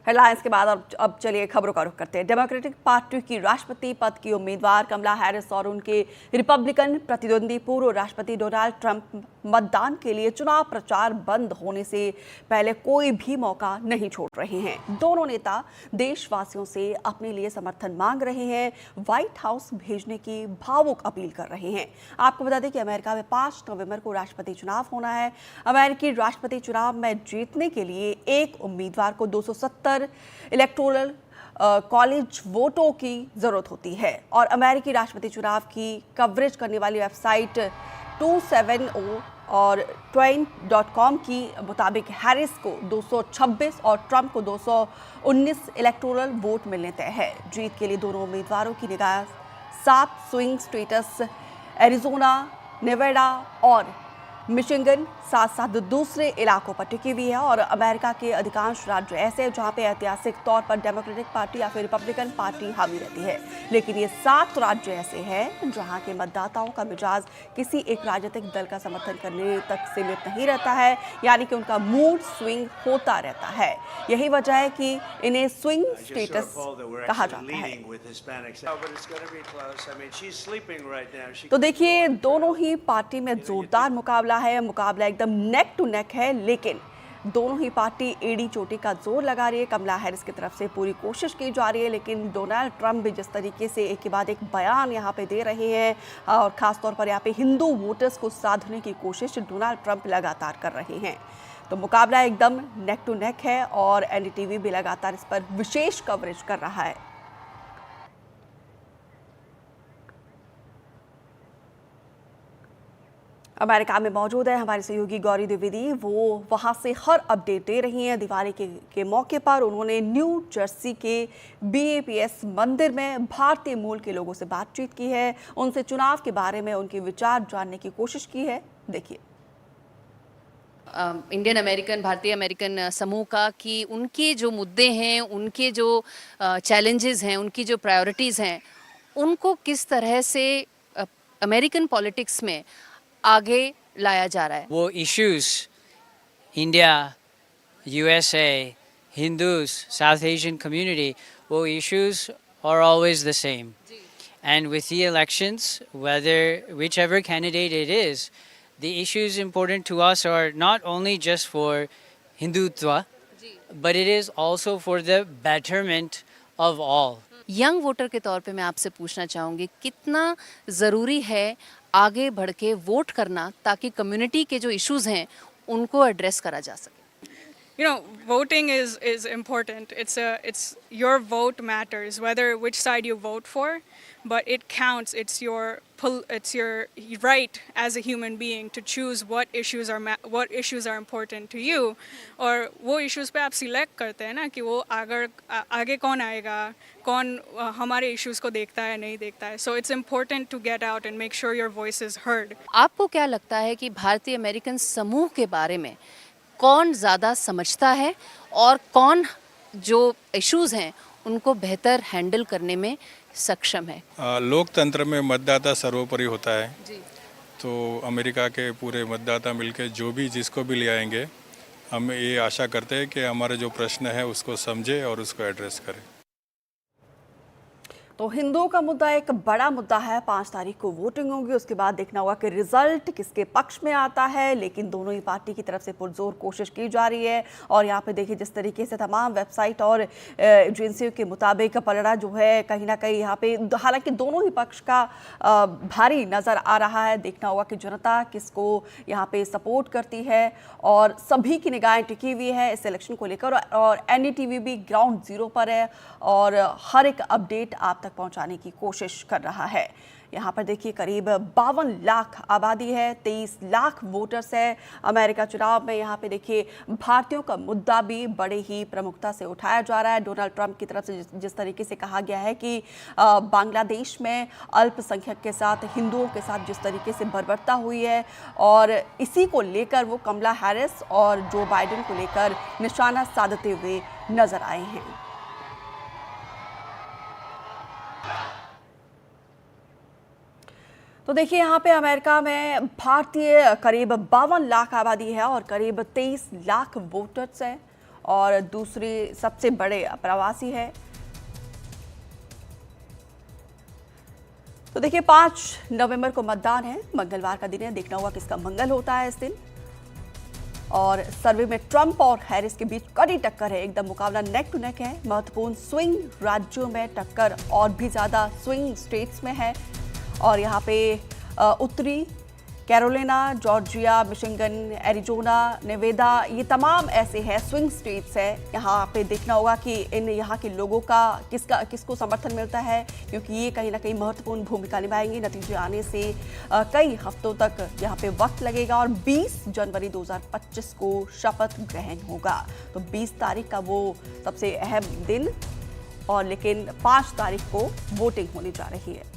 Headlines के बाद अब चलिए खबरों का रुख करते हैं। डेमोक्रेटिक पार्टी की राष्ट्रपति पद की उम्मीदवार कमला हैरिस और उनके रिपब्लिकन प्रतिद्वंदी पूर्व राष्ट्रपति डोनाल्ड ट्रंप मतदान के लिए चुनाव प्रचार बंद होने से पहले कोई भी मौका नहीं छोड़ रहे हैं। दोनों नेता देशवासियों से अपने लिए समर्थन मांग रहे हैं, व्हाइट हाउस भेजने की भावुक अपील कर रहे हैं। आपको बता दें कि अमेरिका में 5 नवंबर को राष्ट्रपति चुनाव होना है। अमेरिकी राष्ट्रपति चुनाव में जीतने के लिए एक उम्मीदवार को 270 इलेक्टोरल कॉलेज वोटों की जरूरत होती है और अमेरिकी राष्ट्रपति चुनाव की कवरेज करने वाली वेबसाइट 270 और twine.com की मुताबिक हैरिस को 226 और ट्रंप को 219 इलेक्टोरल वोट मिलने तय है। जीत के लिए दोनों उम्मीदवारों की निगाह 7 स्विंग स्टेट्स एरिजोना, नेवाडा और मिशिगन साथ साथ दूसरे इलाकों पर टिकी हुई है और अमेरिका के अधिकांश राज्य ऐसे हैं जहां पे ऐतिहासिक तौर पर डेमोक्रेटिक पार्टी या फिर रिपब्लिकन पार्टी हावी रहती है। लेकिन ये 7 राज्य ऐसे हैं जहां के मतदाताओं का मिजाज किसी एक राजनीतिक दल का समर्थन करने तक सीमित नहीं रहता है, यानी कि उनका मूड स्विंग होता रहता है। यही वजह है कि इन्हें स्विंग स्टेटस कहा जाता है। तो देखिए, दोनों ही पार्टी में जोरदार मुकाबला है, मुकाबला एकदम नेक टू नेक है, लेकिन दोनों ही पार्टी एड़ी चोटी का जोर लगा रही है। कमला हैरिस की तरफ से पूरी कोशिश की जा रही है, लेकिन डोनाल्ड ट्रंप भी जिस तरीके से एक के बाद एक बयान यहाँ पे दे रहे हैं और खासतौर पर यहाँ पे हिंदू वोटर्स को साधने की कोशिश डोनाल्ड ट्रंप लगातार कर रहे हैं। तो मुकाबला एकदम नेक टू नेक है और एनडीटीवी भी लगातार इस पर विशेष कवरेज कर रहा है। अमेरिका में मौजूद है हमारे सहयोगी गौरी द्विवेदी, वो वहाँ से हर अपडेट दे रही हैं। दिवाली के मौके पर उन्होंने न्यू जर्सी के BAPS मंदिर में भारतीय मूल के लोगों से बातचीत की है, उनसे चुनाव के बारे में उनके विचार जानने की कोशिश की है। देखिए, इंडियन अमेरिकन, भारतीय अमेरिकन समूह का कि उनके जो मुद्दे हैं, उनके जो चैलेंजेस हैं, उनकी जो प्रायोरिटीज़ हैं, उनको किस तरह से अमेरिकन पॉलिटिक्स में आगे लाया जा रहा है। वो issues India, USA, Hindus, South Asian community, वो issues are always the same. And with the elections, whichever candidate it is, the issues important to us are not only just for Hindutva, but it is also for the betterment of all. Young voter के तौर पे मैं आपसे पूछना चाहूँगी, कितना ज़रूरी है आगे बढ़ के वोट करना ताकि कम्युनिटी के जो इश्यूज हैं उनको एड्रेस करा जा सके? You know, voting is important. It's your vote matters, whether which side you vote for, but it counts. It's your right as a human being to choose what issues are important to you, और वो issues पे आप select करते हैं ना कि वो आगे कौन आएगा, कौन हमारे issues को देखता है नहीं देखता है. So it's important to get out and make sure your voice is heard. आपको क्या लगता है कि भारतीय अमेरिकन समूह के बारे में कौन ज़्यादा समझता है और कौन जो इश्यूज हैं उनको बेहतर हैंडल करने में सक्षम है? लोकतंत्र में मतदाता सर्वोपरि होता है जी। तो अमेरिका के पूरे मतदाता मिलकर जो भी जिसको भी ले आएंगे, हम ये आशा करते हैं कि हमारे जो प्रश्न है उसको समझे और उसको एड्रेस करें। तो हिंदुओं का मुद्दा एक बड़ा मुद्दा है। 5 तारीख को वोटिंग होगी, उसके बाद देखना होगा कि रिजल्ट किसके पक्ष में आता है, लेकिन दोनों ही पार्टी की तरफ से पुरजोर कोशिश की जा रही है। और यहाँ पे देखिए जिस तरीके से तमाम वेबसाइट और एजेंसियों के मुताबिक पलड़ा जो है कहीं ना कहीं यहाँ पे, हालांकि दोनों ही पक्ष का भारी नज़र आ रहा है। देखना होगा कि जनता किसको यहाँ पे सपोर्ट करती है और सभी की निगाहें टिकी हुई है इस इलेक्शन को लेकर। और NDTV भी ग्राउंड जीरो पर है और हर एक अपडेट आप तक पहुंचाने की कोशिश कर रहा है। यहाँ पर देखिए करीब 52 लाख आबादी है, 23 लाख वोटर्स है अमेरिका चुनाव में। यहाँ पे देखिए भारतीयों का मुद्दा भी बड़े ही प्रमुखता से उठाया जा रहा है। डोनाल्ड ट्रंप की तरफ से जिस तरीके से कहा गया है कि बांग्लादेश में अल्पसंख्यक के साथ, हिंदुओं के साथ जिस तरीके से बर्बरता हुई है, और इसी को लेकर वो कमला हैरिस और जो बाइडेन को लेकर निशाना साधते हुए नजर आए हैं। तो देखिए यहाँ पे अमेरिका में भारतीय करीब 52 लाख आबादी है और करीब 23 लाख वोटर्स हैं और दूसरी सबसे बड़े प्रवासी है। तो देखिए 5 नवंबर को मतदान है, मंगलवार का दिन है, देखना होगा किसका मंगल होता है इस दिन। और सर्वे में ट्रंप और हैरिस के बीच कड़ी टक्कर है, एकदम मुकाबला नेक टू नेक है। महत्वपूर्ण स्विंग राज्यों में टक्कर और भी ज़्यादा स्विंग स्टेट्स में है। और यहाँ पे उत्तरी Carolina, Georgia, Michigan, Arizona, Nevada, ये तमाम ऐसे हैं स्विंग स्टेट्स है। यहाँ पे देखना होगा कि इन यहाँ के लोगों का किसको समर्थन मिलता है, क्योंकि ये कहीं ना कहीं महत्वपूर्ण भूमिका निभाएंगे। नतीजे आने से कई हफ्तों तक यहाँ पे वक्त लगेगा और 20 जनवरी 2025 को शपथ ग्रहण होगा। तो 20 तारीख का वो सबसे अहम दिन, और लेकिन 5 तारीख को वोटिंग होने जा रही है।